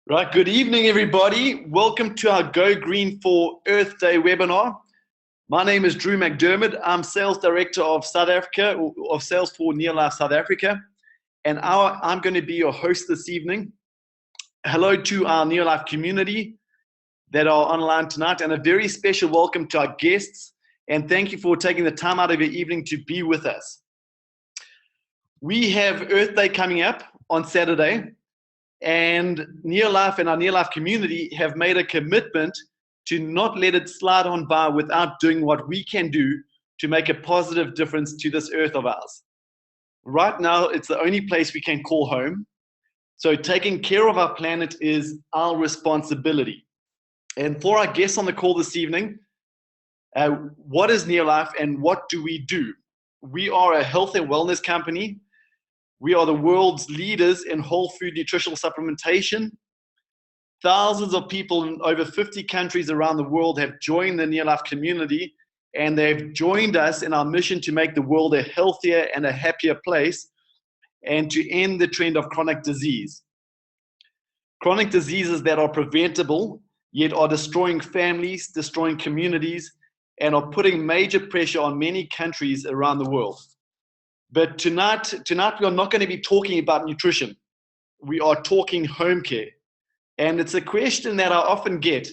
Right, good evening, everybody. Welcome to our Go Green for Earth Day webinar. My name is Drew McDermott. I'm Sales Director of South Africa, of Sales for Neolife South Africa, and I'm going to be your host this evening. Hello to our Neolife community that are online tonight, and a very special welcome to our guests, and thank you for taking the time out of your evening to be with us. We have Earth Day coming up on Saturday, and Neolife and our Neolife community have made a commitment to not let it slide on by without doing what we can do to make a positive difference to this earth of ours. Right now, it's the only place we can call home. So taking care of our planet is our responsibility. And for our guests on the call this evening, what is Neolife and what do we do? We are a health and wellness company. We are the world's leaders in whole food nutritional supplementation. Thousands of people in over 50 countries around the world have joined the Neolife community, and they've joined us in our mission to make the world a healthier and a happier place and to end the trend of chronic disease. Chronic diseases that are preventable, yet are destroying families, destroying communities, and are putting major pressure on many countries around the world. But tonight we are not going to be talking about nutrition. We are talking home care. And it's a question that I often get.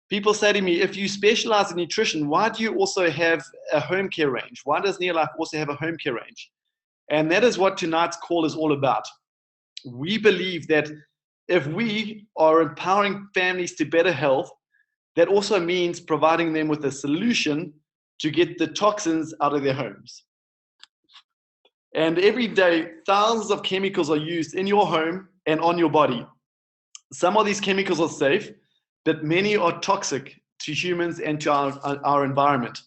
People say to me, if you specialize in nutrition, why do you also have a home care range? Why does Neolife also have a home care range? And that is what tonight's call is all about. We believe that if we are empowering families to better health, that also means providing them with a solution to get the toxins out of their homes. And every day, thousands of chemicals are used in your home and on your body. Some of these chemicals are safe, but many are toxic to humans and to our environment.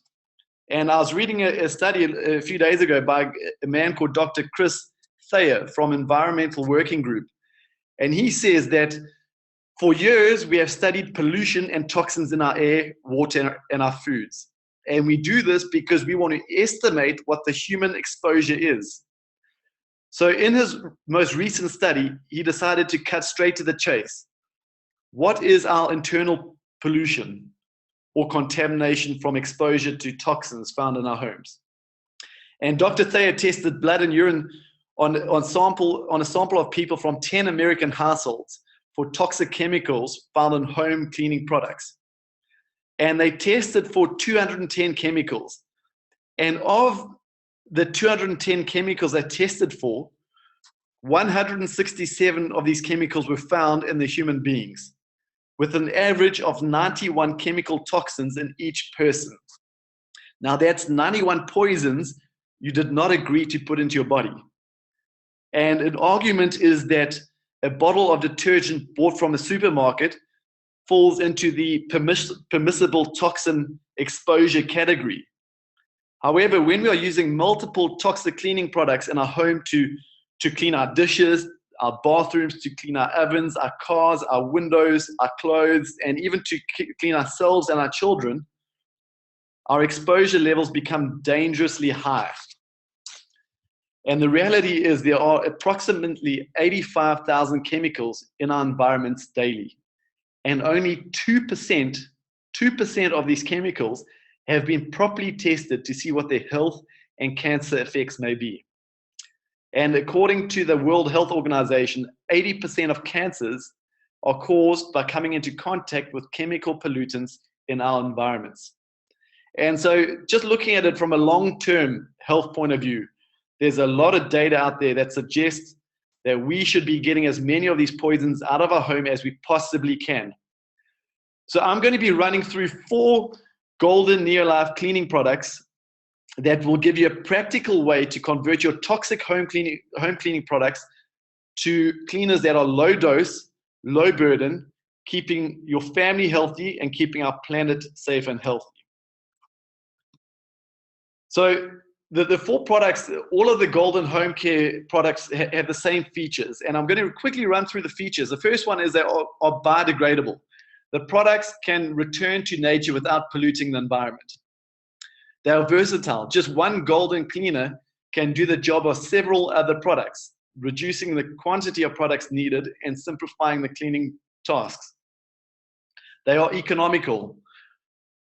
And I was reading a study a few days ago by a man called Dr. Chris Thayer from Environmental Working Group. And he says that for years, we have studied pollution and toxins in our air, water, and our foods. And we do this because we want to estimate what the human exposure is. So in his most recent study, he decided to cut straight to the chase. What is our internal pollution or contamination from exposure to toxins found in our homes? And Dr. Thayer tested blood and urine on a sample of people from 10 American households for toxic chemicals found in home cleaning products. And they tested for 210 chemicals. And of the 210 chemicals they tested for, 167 of these chemicals were found in the human beings, with an average of 91 chemical toxins in each person. Now that's 91 poisons you did not agree to put into your body. And an argument is that a bottle of detergent bought from a supermarket falls into the permissible toxin exposure category. However, when we are using multiple toxic cleaning products in our home to clean our dishes, our bathrooms, to clean our ovens, our cars, our windows, our clothes, and even to clean ourselves and our children, our exposure levels become dangerously high. And the reality is there are approximately 85,000 chemicals in our environments daily. And only 2% of these chemicals have been properly tested to see what their health and cancer effects may be. And according to the World Health Organization, 80% of cancers are caused by coming into contact with chemical pollutants in our environments. And so just looking at it from a long-term health point of view, there's a lot of data out there that suggests that we should be getting as many of these poisons out of our home as we possibly can. So I'm going to be running through 4 golden Neolife cleaning products that will give you a practical way to convert your toxic home cleaning products to cleaners that are low dose, low burden, keeping your family healthy and keeping our planet safe and healthy. So the 4 products, all of the golden home care products have the same features. And I'm going to quickly run through the features. The first one is they are biodegradable. The products can return to nature without polluting the environment. They are versatile. Just one golden cleaner can do the job of several other products. reducing the quantity of products needed and simplifying the cleaning tasks. They are economical.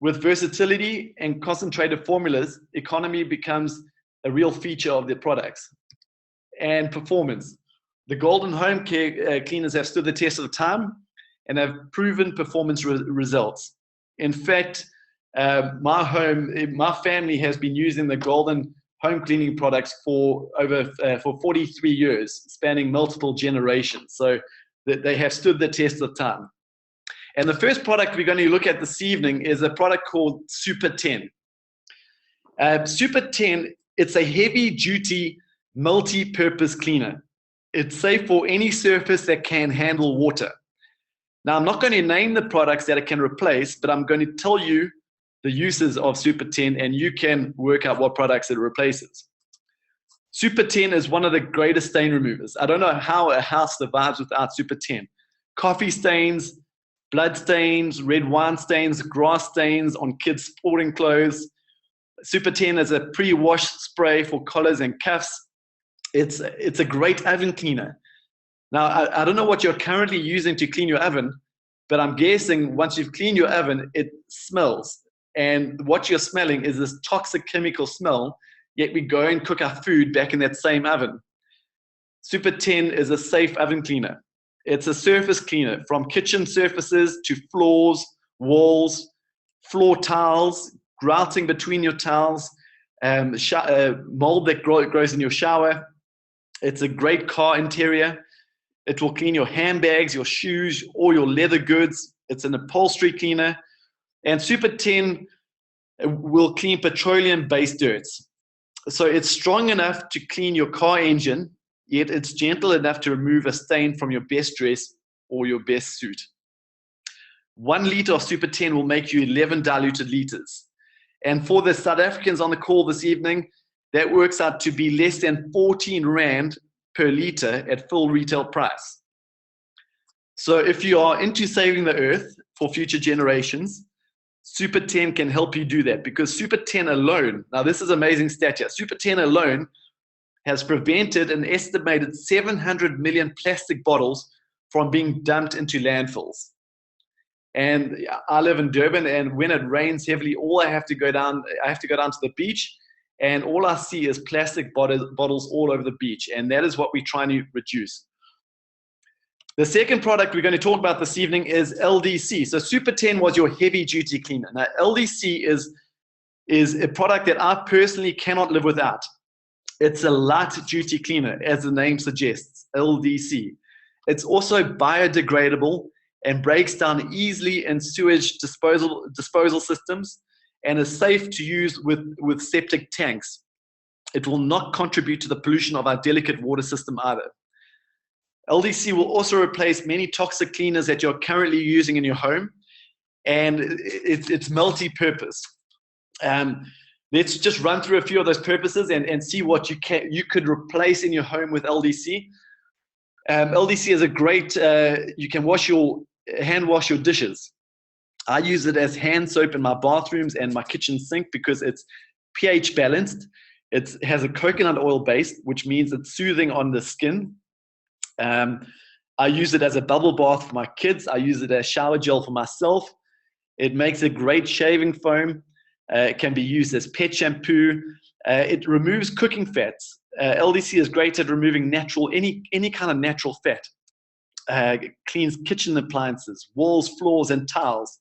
With versatility and concentrated formulas, economy becomes a real feature of their products. And performance. The Golden Home Care cleaners have stood the test of time and have proven performance results. In fact, my family has been using the Golden Home cleaning products for 43 years, spanning multiple generations. So they have stood the test of time. And the first product we're going to look at this evening is a product called Super 10. Super 10, it's a heavy-duty, multi-purpose cleaner. It's safe for any surface that can handle water. Now, I'm not going to name the products that it can replace, but I'm going to tell you the uses of Super 10, and you can work out what products it replaces. Super 10 is one of the greatest stain removers. I don't know how a house survives without Super 10. Coffee stains, blood stains, red wine stains, grass stains on kids' sporting clothes. Super 10 is a pre-wash spray for collars and cuffs. It's a great oven cleaner. Now, I don't know what you're currently using to clean your oven, but I'm guessing once you've cleaned your oven, it smells. And what you're smelling is this toxic chemical smell, yet we go and cook our food back in that same oven. Super 10 is a safe oven cleaner. It's a surface cleaner from kitchen surfaces to floors, walls, floor tiles, grouting between your tiles, mold that grows in your shower. It's a great car interior. It will clean your handbags, your shoes, or your leather goods. It's an upholstery cleaner. And Super 10 will clean petroleum-based dirts. So it's strong enough to clean your car engine, yet it's gentle enough to remove a stain from your best dress or your best suit. 1 liter of Super 10 will make you 11 diluted liters. And for the South Africans on the call this evening, that works out to be less than 14 Rand per liter at full retail price. So if you are into saving the earth for future generations, Super 10 can help you do that, because Super 10 alone, now this is amazing stat here, Super 10 alone has prevented an estimated 700 million plastic bottles from being dumped into landfills. And I live in Durban, and when it rains heavily, I have to go down to the beach, and all I see is plastic bottles all over the beach, and that is what we're trying to reduce. The second product we're going to talk about this evening is LDC. So Super 10 was your heavy-duty cleaner. Now, LDC is a product that I personally cannot live without. It's a light-duty cleaner, as the name suggests, LDC. It's also biodegradable and breaks down easily in sewage disposal systems, and is safe to use with septic tanks. It will not contribute to the pollution of our delicate water system either. LDC will also replace many toxic cleaners that you're currently using in your home, and it's multi-purpose. Let's just run through a few of those purposes and see what you could replace in your home with LDC. LDC is a great, you can hand wash your dishes. I use it as hand soap in my bathrooms and my kitchen sink because it's pH balanced. It has a coconut oil base, which means it's soothing on the skin. I use it as a bubble bath for my kids. I use it as shower gel for myself. It makes a great shaving foam. It can be used as pet shampoo. It removes cooking fats. LDC is great at removing any kind of natural fat. It cleans kitchen appliances, walls, floors, and tiles.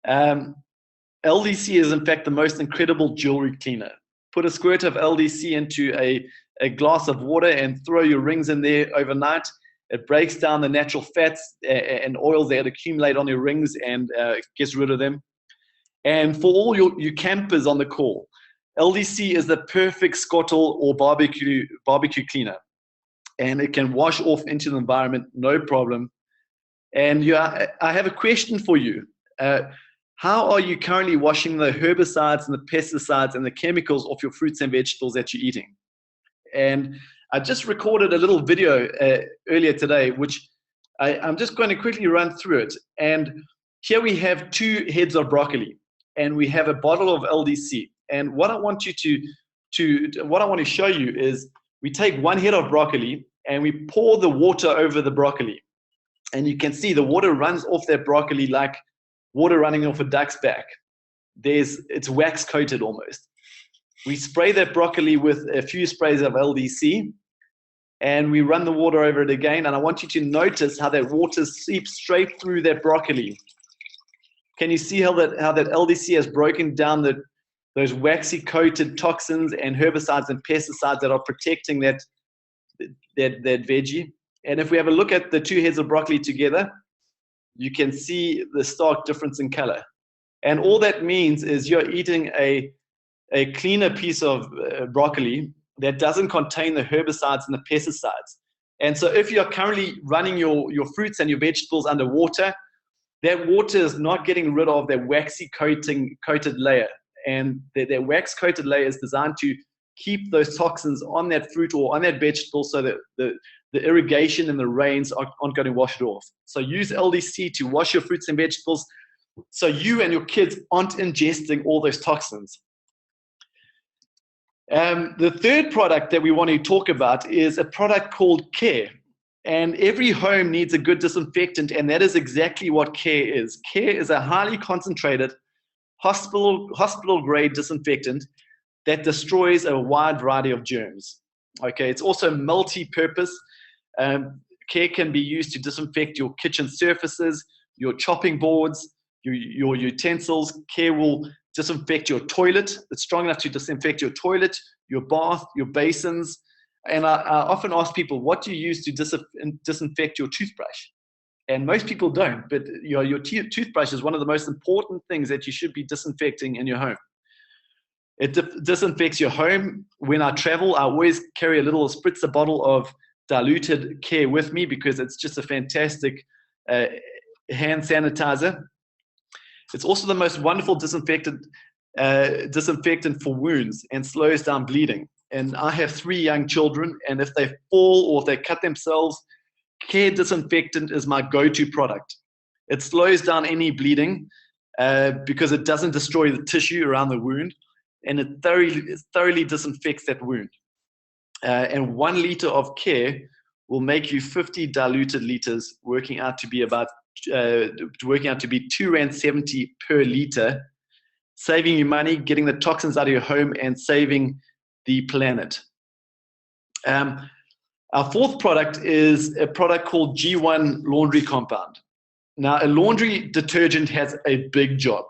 LDC is in fact the most incredible jewelry cleaner. Put a squirt of LDC into a glass of water and throw your rings in there overnight. It breaks down the natural fats and oils that accumulate on your rings and gets rid of them. And for all you campers on the call, LDC is the perfect scuttle or barbecue cleaner. And it can wash off into the environment, no problem. And I have a question for you. How are you currently washing the herbicides and the pesticides and the chemicals off your fruits and vegetables that you're eating? And I just recorded a little video earlier today, which I'm just going to quickly run through it. And here we have 2 heads of broccoli, and we have a bottle of LDC. And what I want to show you is we take 1 head of broccoli and we pour the water over the broccoli. And you can see the water runs off that broccoli like water running off a duck's back. It's wax coated almost. We spray that broccoli with a few sprays of LDC, and we run the water over it again. And I want you to notice how that water seeps straight through that broccoli. Can you see how that LDC has broken down those waxy coated toxins and herbicides and pesticides that are protecting that veggie? And if we have a look at the two heads of broccoli together, you can see the stark difference in color. And all that means is you're eating a cleaner piece of broccoli that doesn't contain the herbicides and the pesticides. And so if you're currently running your fruits and your vegetables under water, that water is not getting rid of that waxy coated layer. And that wax coated layer is designed to keep those toxins on that fruit or on that vegetable so that the irrigation and the rains aren't going to wash it off. So use LDC to wash your fruits and vegetables so you and your kids aren't ingesting all those toxins. The third product that we want to talk about is a product called Care. And every home needs a good disinfectant, and that is exactly what Care is. Care is a highly concentrated hospital-grade disinfectant that destroys a wide variety of germs. Okay, it's also multi-purpose. Care can be used to disinfect your kitchen surfaces, your chopping boards, your utensils. Care will disinfect your toilet. It's strong enough to disinfect your toilet, your bath, your basins. And I often ask people, what do you use to disinfect your toothbrush? And most people don't, but your toothbrush is one of the most important things that you should be disinfecting in your home. It disinfects your home. When I travel, I always carry a little spritzer bottle of diluted Care with me because it's just a fantastic hand sanitizer. It's also the most wonderful disinfectant for wounds and slows down bleeding. And I have 3 young children, and if they fall or if they cut themselves, Care disinfectant is my go-to product. It slows down any bleeding because it doesn't destroy the tissue around the wound, and it thoroughly disinfects that wound. And 1 liter of Care will make you 50 diluted liters, working out to be £2.70 per liter, saving you money, getting the toxins out of your home, and saving the planet. Our fourth product is a product called G1 laundry compound. Now, a laundry detergent has a big job.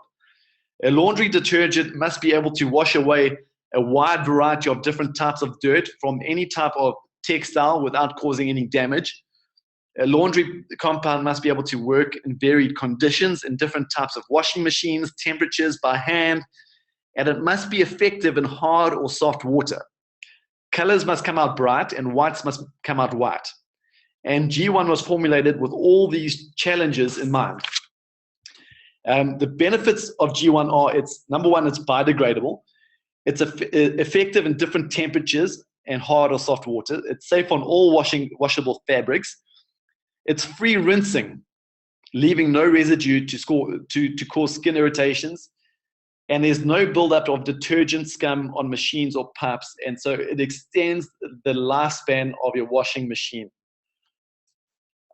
A laundry detergent must be able to wash away a wide variety of different types of dirt from any type of textile without causing any damage. A laundry compound must be able to work in varied conditions in different types of washing machines, temperatures, by hand, and it must be effective in hard or soft water. Colors must come out bright and whites must come out white. And G1 was formulated with all these challenges in mind. The benefits of G1 are, number one, it's biodegradable. It's effective in different temperatures and hard or soft water. It's safe on all washable fabrics. It's free rinsing, leaving no residue to cause skin irritations. And there's no buildup of detergent scum on machines or pipes. And so it extends the lifespan of your washing machine.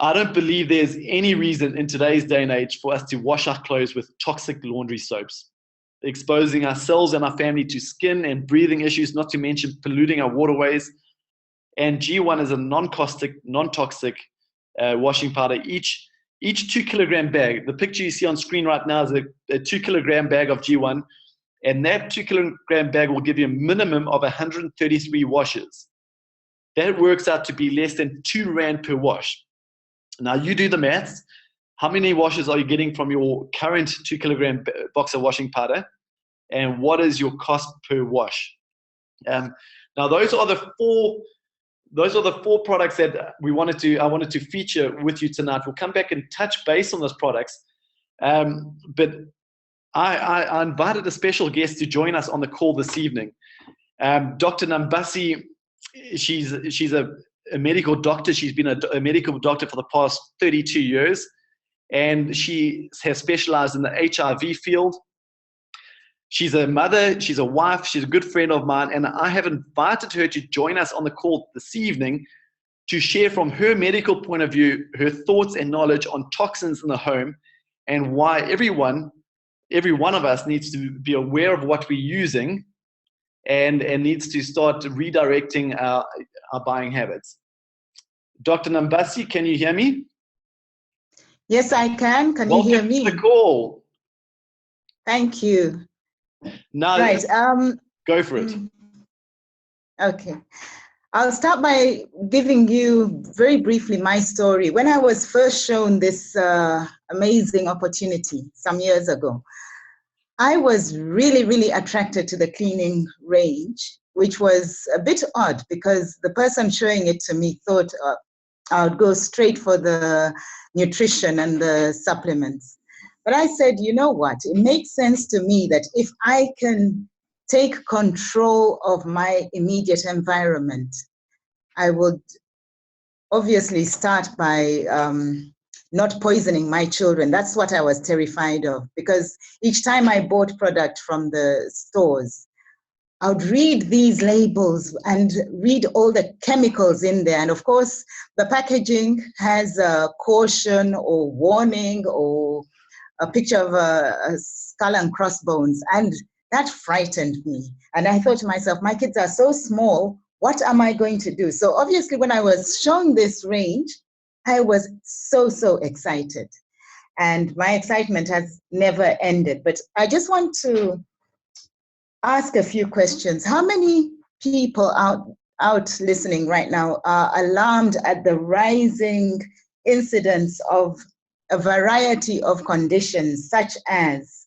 I don't believe there's any reason in today's day and age for us to wash our clothes with toxic laundry soaps, exposing ourselves and our family to skin and breathing issues, not to mention polluting our waterways. And G1 is a non-toxic washing powder. Each 2 kilogram bag, the picture you see on screen right now is a 2 kilogram bag of G1, and that 2 kilogram bag will give you a minimum of 133 washes. That works out to be less than 2 Rand per wash. Now you do the maths. How many washes are you getting from your current 2 kilogram box of washing powder? And what is your cost per wash? Now those are the four products that I wanted to feature with you tonight. We'll come back and touch base on those products. But I invited a special guest to join us on the call this evening. Dr. Nambasi, she's a medical doctor. She's been a medical doctor for the past 32 years, and she has specialized in the HIV field. She's a mother, she's a wife, she's a good friend of mine, and I have invited her to join us on the call this evening to share from her medical point of view her thoughts and knowledge on toxins in the home and why every one of us needs to be aware of what we're using and needs to start redirecting our buying habits. Dr. Nambasi, can you hear me? Yes, I can. Can you hear me? Welcome to the call. Thank you. Now, right. Go for it. Okay. I'll start by giving you very briefly my story. When I was first shown this amazing opportunity some years ago, I was really, really attracted to the cleaning range, which was a bit odd because the person showing it to me thought I would go straight for the nutrition and the supplements. But I said, you know what? It makes sense to me that if I can take control of my immediate environment, I would obviously start by not poisoning my children. That's what I was terrified of, because each time I bought product from the stores, I would read these labels and read all the chemicals in there. And of course, the packaging has a caution or warning or a picture of a skull and crossbones. And that frightened me. And I thought to myself, my kids are so small, what am I going to do? So obviously, when I was shown this range, I was so excited. And my excitement has never ended. But I just want to ask a few questions. How many people out listening right now are alarmed at the rising incidence of a variety of conditions such as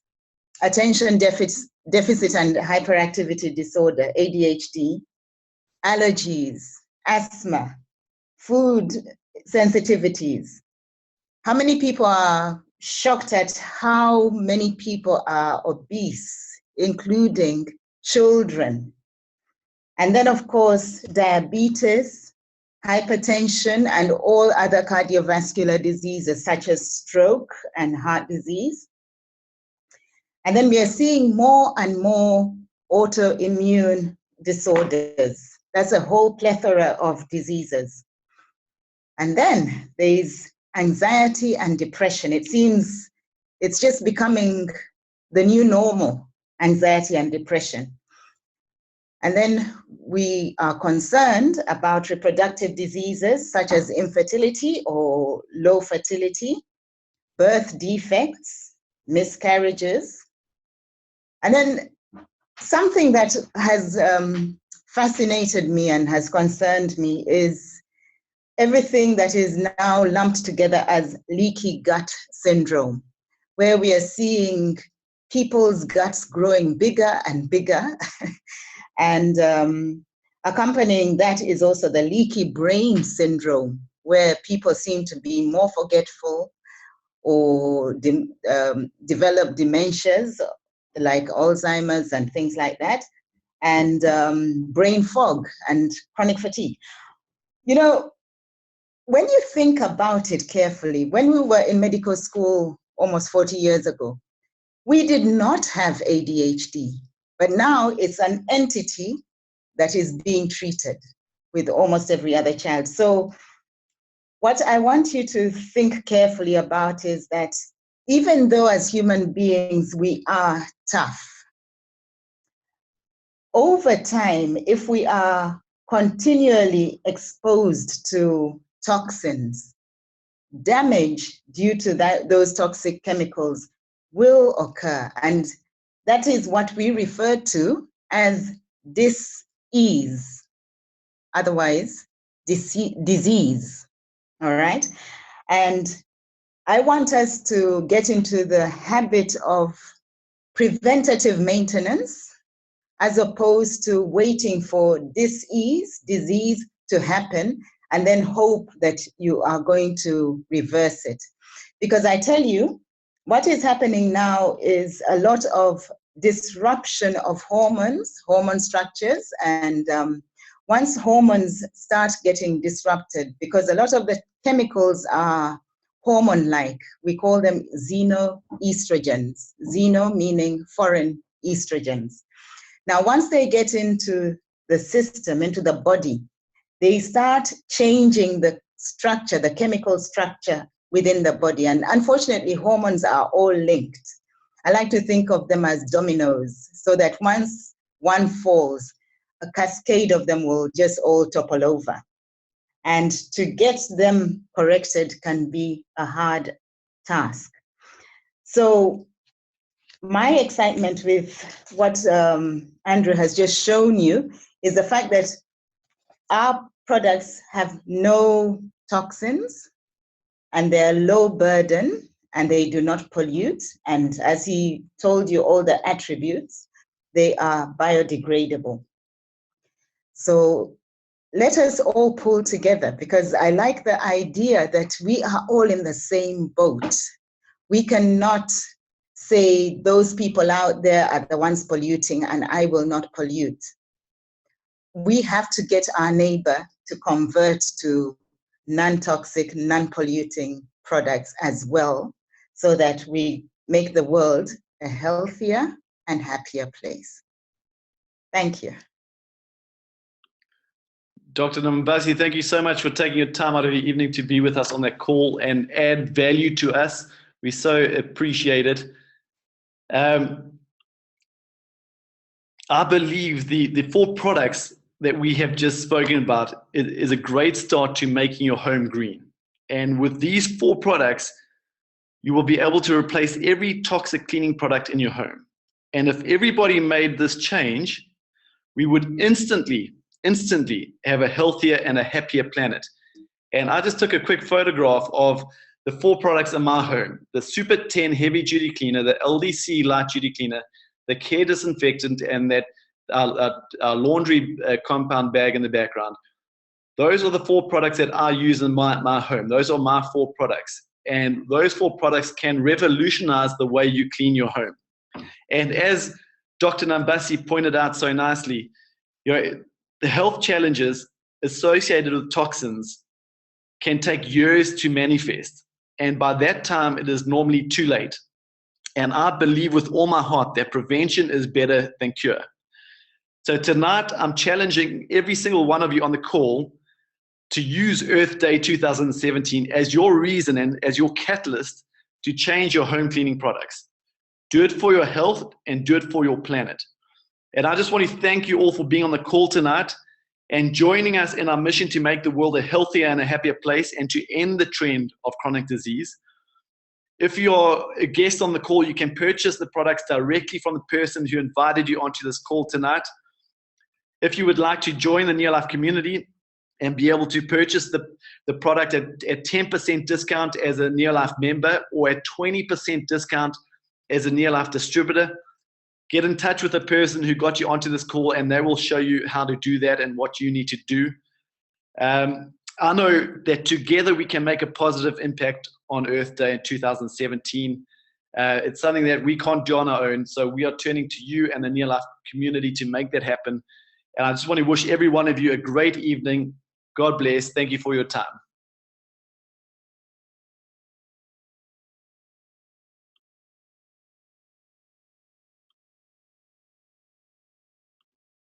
attention deficit and hyperactivity disorder, ADHD, allergies, asthma, food sensitivities? How many people are shocked at how many people are obese, including children? And then, of course, diabetes, hypertension, and all other cardiovascular diseases such as stroke and heart disease. And then we are seeing more and more autoimmune disorders. That's a whole plethora of diseases. And then there's anxiety and depression. It seems it's just becoming the new normal, anxiety and depression. And then we are concerned about reproductive diseases such as infertility or low fertility, birth defects, miscarriages. And then something that has fascinated me and has concerned me is everything that is now lumped together as leaky gut syndrome, where we are seeing people's guts growing bigger and bigger. And accompanying that is also the leaky brain syndrome, where people seem to be more forgetful or develop dementias like Alzheimer's and things like that, and brain fog and chronic fatigue. You know, when you think about it carefully, when we were in medical school almost 40 years ago, we did not have ADHD, but now it's an entity that is being treated with almost every other child. So what I want you to think carefully about is that even though as human beings we are tough, over time, if we are continually exposed to toxins, damage due to those toxic chemicals will occur. And that is what we refer to as dis-ease, otherwise disease, all right? And I want us to get into the habit of preventative maintenance as opposed to waiting for disease to happen and then hope that you are going to reverse it. Because I tell you, what is happening now is a lot of disruption of hormone structures. And once hormones start getting disrupted, because a lot of the chemicals are hormone-like, we call them xenoestrogens, xeno meaning foreign estrogens. Now, once they get into the system, into the body, they start changing the structure, the chemical structure within the body. And unfortunately, hormones are all linked. I like to think of them as dominoes, so that once one falls, a cascade of them will just all topple over. And to get them corrected can be a hard task. So my excitement with what Andrew has just shown you is the fact that our products have no toxins, and they're low burden, and they do not pollute. And as he told you all the attributes, they are biodegradable. So let us all pull together, because I like the idea that we are all in the same boat. We cannot say those people out there are the ones polluting and I will not pollute. We have to get our neighbor to convert to non-toxic, non-polluting products as well, so that we make the world a healthier and happier place. Thank you. Dr. Nambasi, thank you so much for taking your time out of your evening to be with us on that call and add value to us. We so appreciate it. I believe the 4 products that we have just spoken about is a great start to making your home green. And with these 4 products, you will be able to replace every toxic cleaning product in your home. And if everybody made this change, we would instantly have a healthier and a happier planet. And I just took a quick photograph of the 4 products in my home: the Super 10 heavy duty cleaner, the LDC light duty cleaner, the care disinfectant, and that laundry compound bag in the background. Those are the 4 products that I use in my home. Those are my 4 products. And those 4 products can revolutionize the way you clean your home. And as Dr. Nambasi pointed out so nicely, the health challenges associated with toxins can take years to manifest. And by that time, it is normally too late. And I believe with all my heart that prevention is better than cure. So tonight, I'm challenging every single one of you on the call to use Earth Day 2017 as your reason and as your catalyst to change your home cleaning products. Do it for your health and do it for your planet. And I just want to thank you all for being on the call tonight and joining us in our mission to make the world a healthier and a happier place and to end the trend of chronic disease. If you're a guest on the call, you can purchase the products directly from the person who invited you onto this call tonight. If you would like to join the Near Life community and be able to purchase the product at 10% discount as a Near Life member, or at 20% discount as a Near Life distributor, get in touch with the person who got you onto this call, and they will show you how to do that and what you need to do. I know that together we can make a positive impact on Earth Day in 2017. It's something that we can't do on our own, so we are turning to you and the Near Life community to make that happen. And I just want to wish every one of you a great evening. God bless. Thank you for your time.